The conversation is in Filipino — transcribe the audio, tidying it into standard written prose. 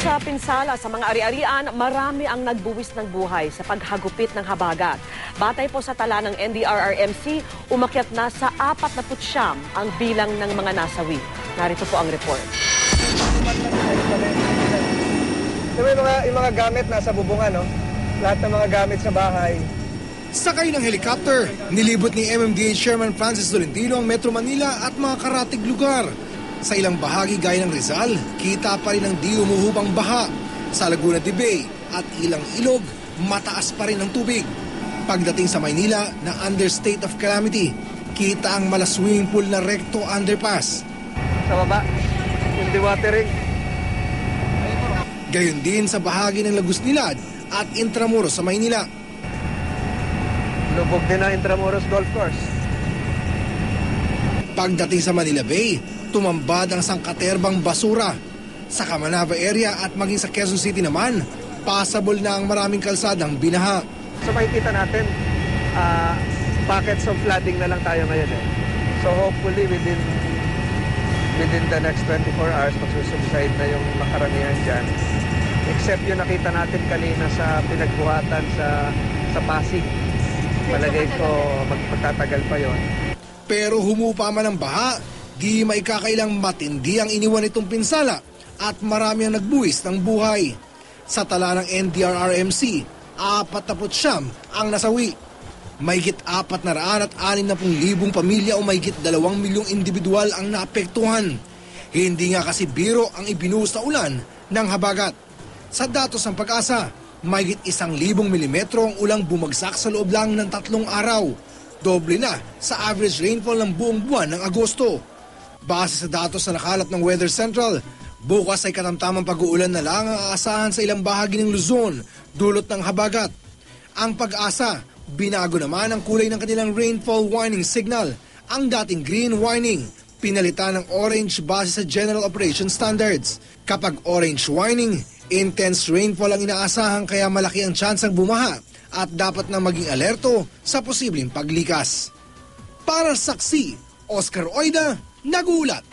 sa pinsala sa mga ari-arian, marami ang nagbuwis ng buhay sa paghagupit ng habagat. Batay po sa tala ng NDRRMC, umakyat na sa 49 ang bilang ng mga nasawi. Narito po ang report. Yung mga gamit nasa bubungan, no? Lahat ng mga gamit sa bahay. Sakay ng helicopter, nilibot ni MMDA Chairman Francis Tolentino ang Metro Manila at mga karatig lugar. Sa ilang bahagi gaya ng Rizal, kita pa rin ang di umuhubang baha. Sa Laguna de Bay at ilang ilog, mataas pa rin ang tubig. Pagdating sa Maynila na under state of calamity, kita ang mala swimming pool na Recto Underpass. Sa baba, yung dewatering. Gayon din sa bahagi ng Lagusnilad at Intramuros sa Maynila. Lubog din ang Intramuros Golf Course. Pagdating sa Manila Bay, tumambad ang sangkaterbang basura. Sa Camanava area at maging sa Quezon City naman, passable na ang maraming kalsadang binaha. So makikita natin, pockets of flooding na lang tayo ngayon. So hopefully within the next 24 hours, magsusubside na yung makaramihan dyan. Except yung nakita natin kanina sa pinagbuhatan sa Pasig. Malagay ko magtatagal pa yon. Pero humupa man ang baha, di maikakailang matindi ang iniwan itong pinsala at marami ang nagbuwis ng buhay. Sa tala ng NDRRMC, 49 ang nasawi. Mahigit 460,000 pamilya o mahigit 2 milyong individual ang naapektuhan. Hindi nga kasi biro ang ibinuhos na ulan ng habagat. Sa datos ng Pag-asa, mahigit 1,000 milimetro ang ulang bumagsak sa loob lang ng 3 araw. Doble na sa average rainfall ng buong buwan ng Agosto. Base sa datos na nakalat ng Weather Central, bukas ay katamtamang pag-uulan na lang ang aasahan sa ilang bahagi ng Luzon, dulot ng habagat. Ang Pag-asa, binago naman ang kulay ng kanilang rainfall warning signal. Ang dating green warning, pinalitan ng orange base sa General Operation Standards. Kapag orange warning, intense rainfall ang inaasahan kaya malaki ang tsansang bumaha at dapat na maging alerto sa posibleng paglikas. Para sa Saksi, Oscar Oida, nagulat.